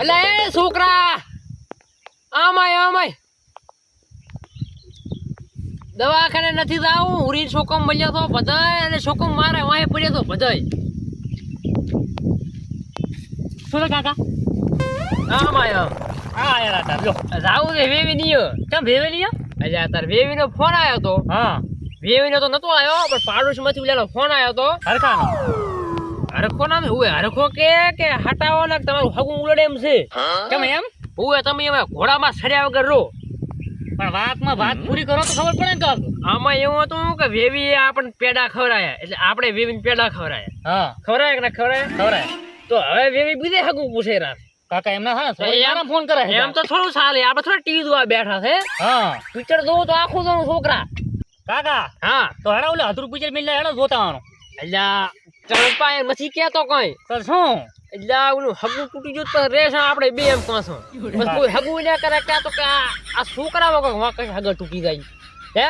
અલે એ છોકરા આમાય દવાખાને નથી જાવું ઉરી છોકમ મળ્યો તો બધાય અને છોકમ મારે વાહે પડ્યો તો બધાય શું કાકા આમાય હા યાર આતા લો જાવું છે વેવી નીયો કેમ ભેવેલિયા અલ્યા તાર વેવી નો ફોન આવ્યો તો હા વેવી નો તો નતો આવ્યો પણ પાડોશ માંથી ઉલેનો ફોન આવ્યો તો હરખાનો હરખો નામ હુએ હરખો કે હટાવો ને તમારું હગું ઉલડે એમ છે કેમ એમ હુએ તમે એમાં ઘોડામાં સડ્યા વગર રો પણ વાતમાં વાત પૂરી કરો તો ખબર પડે ને કાક આમાં એવું હતું કે વેવી આપણને પેડા ખવરાયા એટલે આપણે વેવીને પેડા ખવરાયા હા ખવરાયા કે ના ખવરાયા ખવરાય તો હવે વેવી બીજે હગું પૂછે રાત કાકા એમના હા ને ફોન કરે એમ તો થોડું ચાલે આપણે થોડા ટીવી જોવા બેઠા છે હા પિક્ચર જોવું તો આખું જોવું છોકરા કાકા હા તો હેડા ઓલે હતરું પિક્ચર મિલના હેડા જોતા આવવાનું અલ્યા ચંપા એ નથી કેતો કઈ તો શું એટલે ઓલું હગું તૂટી ગયું તો રેસ આપણે બે એમ પાછો બસ કોઈ હગું ના કરે ક્યાં તો કે આ છોકરા વગર વાંક હગર તૂટી જાય હે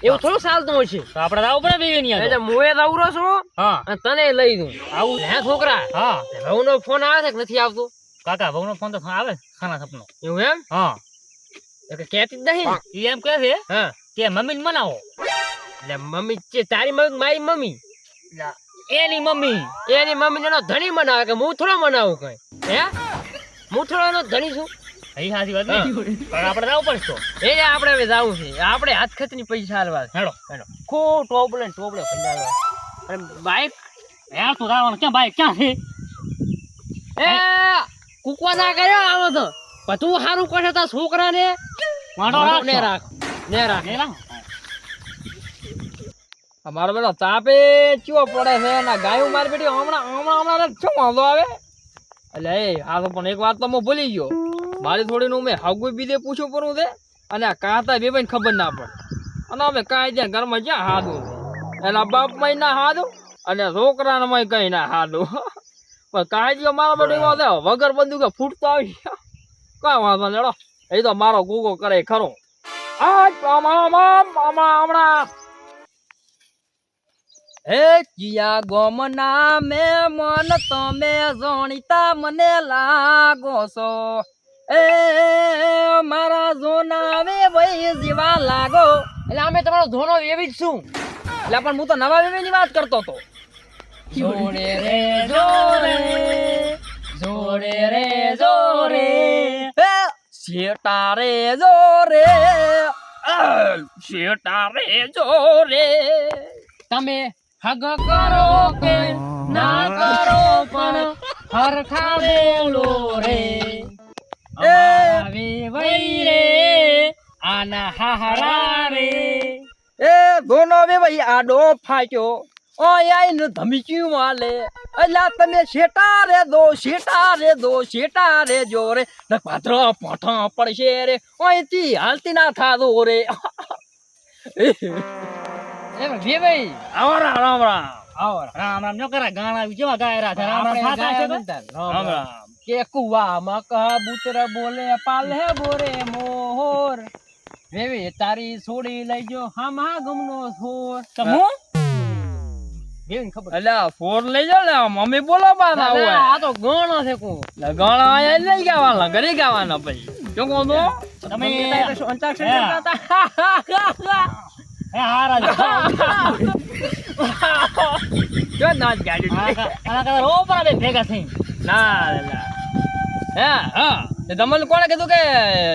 એવું થોડું ચાલતું હોય છે તો આપણે આવું પડે બેવી ની એટલે મોએ દવરો છું હા અને તને લઈ દઉં આવું હે છોકરા હા વહુનો ફોન આવે છે કે નથી આવતો કાકા વહુનો ફોન તો આવે ખાના સપનો એવું એમ હા કે કહેતી જ નહીં ઈ એમ કહે છે હા કે મમ્મીને મનાવો એટલે મમ્મી છે તારી મમ્મી મારી મમ્મી એની મમ્મી એની મમ્મી એનો ધણી મનાવે કે હું થોડો મનાવું કઈ હે હું થોડો એનો ધણી છું એ સાચી વાત નહીં પણ આપણે જવું પડશે તો એ આપણે હવે જાવું છે આપણે હાથ ખતની પૈસા હાલવા હેડો ખો ટોપલે પૈસા હાલવા અને બાઈક યાર તું જવાનું ક્યાં બાઈક ક્યાં છે એ કુકવા ના કર્યો આવો તો બધું સારું કરશે તાર છોકરાને વાંઢો ને રાખ રાખ ને રાખ અમારો બેટો તાપે ચીવો પડે છે ના ગાયું મારી બેટી હમણાં શું વાંધો આવે એટલે એ આ તો પણ એક વાત તો હું ભૂલી ગયો મારી થોડી નું મેં હગું બીજે પૂછવું પડવું છે અને આ કાતા બે ભાઈ ખબર ના પડે અને અમે કાંઈ ત્યાં ઘરમાં જ્યાં હાદું છે એના બાપ માં ના હાદું અને છોકરાને માં કઈ ના હાદું પણ કાંઈ મારા બેટો એવો છે વગર બંદૂકે ફૂટતો આવી કઈ વાંધો લેડો એ તો મારો ગુગો કરે ખરો હમણાં હે કિયા ગોમના મે મન તમે જાણીતા મને લાગો છો એ મારા જોના વે ભાઈ જીવા લાગો એટલે અમે તમારો ધોનો એવી જ છું એટલે પણ હું તો નવા વેવીની વાત કરતો હતો જોડે રે જોડે એ શેટા રે જોરે તમે હગ કરો કે ના કરો પણ હરખા બોલો રે આવે વઈ રે આના હાહરા રે એ ધોનો વે ભાઈ આડો ફાટ્યો ઓય આઈને ધમક્યું માલે અલા તમે શેટા રે જોરે ન પાત્ર પોઠા પડશે રે ઓયથી હાલતી ના થાદો રે એ ભાઈ આવરા રામ રામ રામ જો કરા ગાણા જેવા ગાયરા છે રામ રામ થાતા છે તો રામ રામ કે કુવા માં કબૂતર બોલે પાલે બોરે મોર વેવી તારી છોડી લઈ જો હામા ગમનો છોર તો હું વેવી ખબર અલ્યા ફોર લઈ જાવ ને મમ્મી બોલો પાછા હોય આ તો ગણો છે કો ગણો આયા લઈ ગાવાના ઘરે ગાવાના ભાઈ જો કો તો તમે અંતાક્ષરી કરતા હે હારા જો નાચ ગાડી આના કદા રો પર બે ભેગા થઈ ના હે હા તે તમને કોણે કીધું કે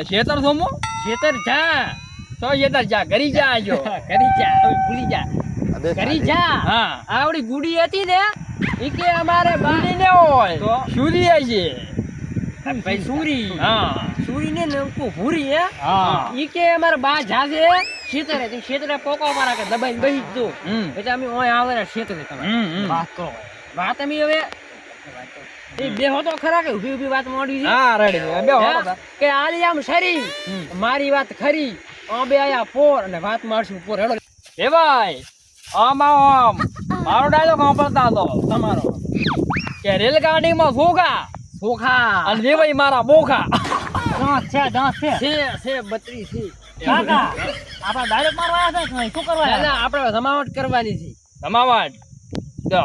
શેતર સોમો શેતર જા તો શેતર જા ઘરી જા જો ઘરી જા હવે ભૂલી જા ઘરી જા હા આવડી ગુડી હતી ને ઈ કે અમારે બાની ને હોય તો સુરી આવી છે ભાઈ સુરી હા સુરી ને નંકો ભૂરી હે હા ઈ કે અમારે બા જાજે શેતરે પોકો મારા કે દબાઈ બેહી જો એટલે અમે ઓય આવે શેતરે તમે વાત કરો વાત અમે હવે એ બેહો તો ખરા કે ઊભી વાત મોડી છે હા રેડી બેહો કે આલી આમ સરી મારી વાત ખરી બે આયા પોર અને વાત મારશું પોર હેડો એ ભાઈ આમ મારો ડાયલોગ સાંભળતા તો તમારો કે રેલગાડીમાં ફોખા અને જે ભાઈ મારા બોખા દાંત છે છે 32 છે કાકા આપડા ડાયરેક્ટ મારવા આવ્યા છે શું કરવા ના આપણે જમાવટ કરવાની છે જમાવટ જો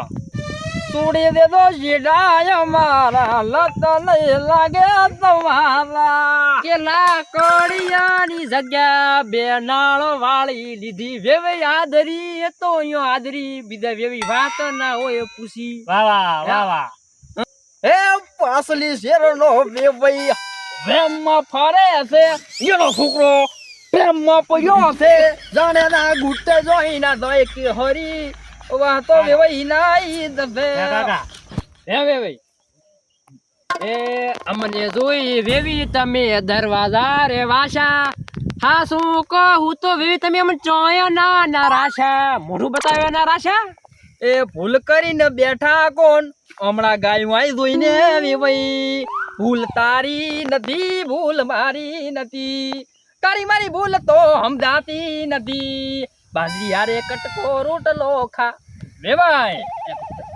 તોડી દેજો શેડા મારા લત નહીં લાગે તમારા કે લાકડિયાની જગ્યા બે નાળ વાળી લીધી વેવી આદરી એ તો અહીંયા આદરી બીજા વેવી વાત ના હોય પૂછી વાહ વાહ વાહ વાહ એ પાસલી શેરનો વેવી વેમમાં ફરે છે એનો છોકરો પ્રેમમાં પડ્યો છે જાણે ના ગુટ્ટે જોઈ ના દોય કે હરી વાહ તો વેવી નાઈ દવે કાકા હે વેવી એ અમને જોઈ વેવી તમે દરવાજા રે વાશા હા શું કહું તો વેવી તમે અમને ચોયા ના રાશા મોઢું બતાવ્યા ના રાશા એ ભૂલ કરીને બેઠા કોણ હમણાં ગાયું આઈ જોઈને વેવી ભૂલ તારી નથી ભૂલ મારી નથી તારી મારી ભૂલ તો સમજાતી નથી બાજરી હારે કટકો રોટલો ખા વેવાય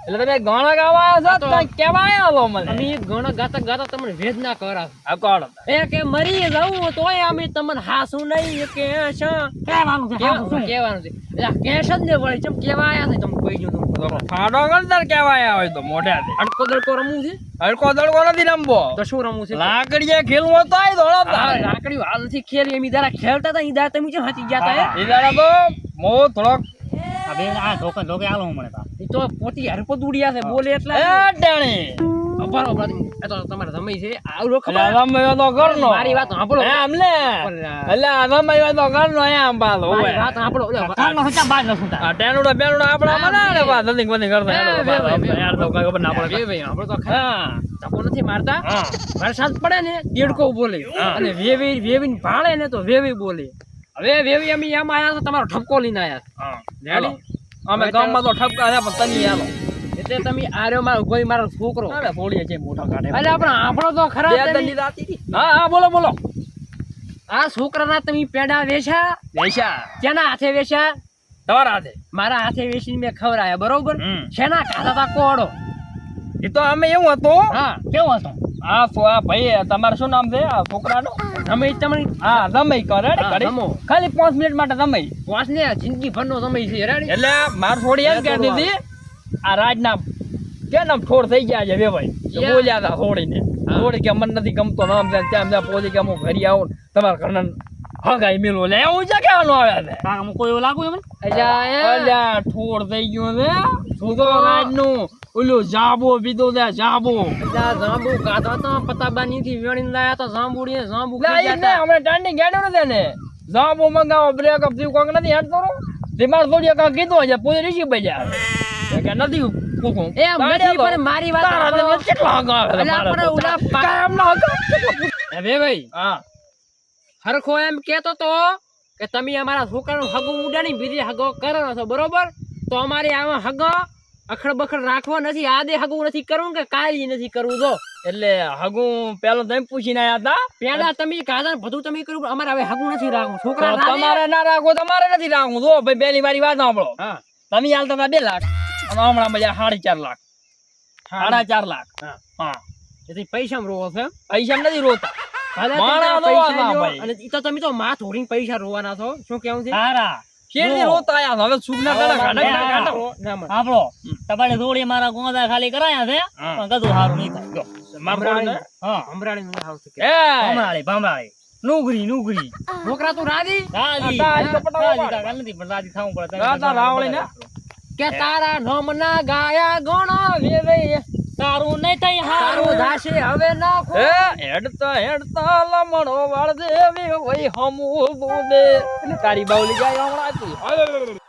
એટલે તમે ગાણા ગાવા આવ્યા છો તો કેવાય આવો મને અમે ગાણા ગાતા ગાતા તમને વેદના કરા આ કોણ એ કે મરી જાઉં તોય અમે તમને હાસું નહીં કે કહેવાનું છે કેવાનું છે એટલે કેશ જ ને વળી ચમ કેવાયા છે તમે કોઈ જો ફાડો ગણતર કેવાયા હોય તો મોઢાથી અડકો દડકો રમવું છે અડકો દડકો નથી રમવો તો શું રમવું છે લાકડીએ ખેલવો તો આય દોડો લાકડી હાલ નથી ખેલી એમ ઈદારા ખેલતા હતા ઈદારા તમે જો હાચી ગયા તા ઈદારા તો મો થોડોક હવે આ ધોકે ધોકે આલો મને તા ઈ તો પોતી હરપો દુડિયા છે બોલે એટલે એ ટાણી અપારો એ તો તમારે સમય છે આવડો ખબર રમયો તો કરનો મારી વાત સાંભળો હે અમને એટલે રમયો તો કરનો હે આમ બાલ હોય વાત સાંભળો કાનો હચા બાજ ન સુતા આ ટેનુડા બેનુડા આપડા મના ને વાત ધંધી બંધી કરતા યાર તો કઈ ખબર ના પડે ભાઈ આપણો તો હા તપો નથી મારતા વરસાદ પડે ને દેડકો બોલે અને વેવી ભાળે ને તો વેવી બોલે હવે વેવી અમે એમ આયા તો તમારો ઠપકો લઈને આયા હા રેડી અમે ગામમાં તો ઠપકા આયા પણ તની આલો એટલે તમે આર્યો મારો કોઈ મારો છોકરો અરે બોલીએ છે મોટો કાઢે અરે આપણે આપણો તો ખરા દંડી રાતી હતી હા હા બોલો બોલો આ છોકરાના તમે પેડા વેચા કેના હાથે વેચા તમારા હાથે મારા હાથે વેચીને મેં ખવરાયા બરોબર શેના ખાતા તા કોડો એ તો અમે એવું હતું હા કેવું હતું આ ભાઈ તમારું શું નામ છે આ છોકરાનું સમય તમને હા સમય કરે ખાલી 5 મિનિટ માટે સમય 5 ને જિંદગી ભરનો સમય છે રેડી એટલે માર છોડી એમ કહેતી હતી આ રાજના કે નામ ઠોર થઈ ગયા છે બે ભાઈ બોલ્યા હતા છોડીને છોડી કે મને નથી ગમતો નામ ત્યાં પોલી કે હું ઘરે આવું તમારા ઘરના હગાઈ મેલો લે હું છે કેવાનું આવ્યા છે કાકા હું કોઈ લાગુ મને અલ્યા ઠોર થઈ ગયો છે છોકરો રાજનું ઓલું જાંબુ પીધો છે જાંબુ ગાધા તો પતાબાની થી વેણીને લાયા તો જાંબુડી જાંબુ ખાઈ ગયા અમે ટાંડી ગાડ્યો નથી ને જાંબુ મંગાવો બ્રેક અપ થયું કોક નથી હેડ કરો દિમાગ થોડી કા કીધું છે પૂરી રીસી બજા કે નથી કોકો એ નથી પણ મારી વાત સાંભળો કેટલા હગા એટલે આપણે ઓલા કાયમ ના હગા એ ભાઈ હા હરખો એમ કેતો તો કે તમે અમારા છોકરાનું હગું ઉડાની બીજી હગો કરવાનો છો બરોબર તો અમારે આમાં હગો અખડ બખડ રાખવો નથી આદે હગું નથી કરવું કે કાઈ નથી કરવું જો એટલે હગું પેલો તમે પૂછીને આયા હતા પેલા તમે કાદા બધું તમે કર્યું અમારે હવે હગું નથી રાખવું છોકરા તમારે ના રાખવો તમારે નથી રાખવું જો ભાઈ પહેલી વારી વાત સાંભળો હા તમે હાલતા હતા 2 લાખ અને હમણાં મજા 4.5 લાખ 4.5 લાખ હા એથી પૈસા રોવો છે પૈસા નથી રોતા અને ઈ તો તમે તો માં થોડીને પૈસા રોવાના છો શું કેવું છે સારા શેરથી રોતા આયા હવે સુગના ગાડા આપણો તમારે થોડી મારા ગોંદા ખાલી કરાયા છે પણ કદું સારું નહીં થાય જો ભમરાળી હા ભમરાળી નું હાવ છે એ ભમરાળી નુગરી છોકરા તું રાજી કાકા નથી પણ રાજી થાવું પડે રાતા રાવળી ને કે તારા નામ ના ગાયા ગણો વેવે તારું નહીં થઈ હારું ધાશે હવે નાખો હેડતા લમણો વાળ દેવી હોય હમુ દે તારી બાવલી જાય હમણાં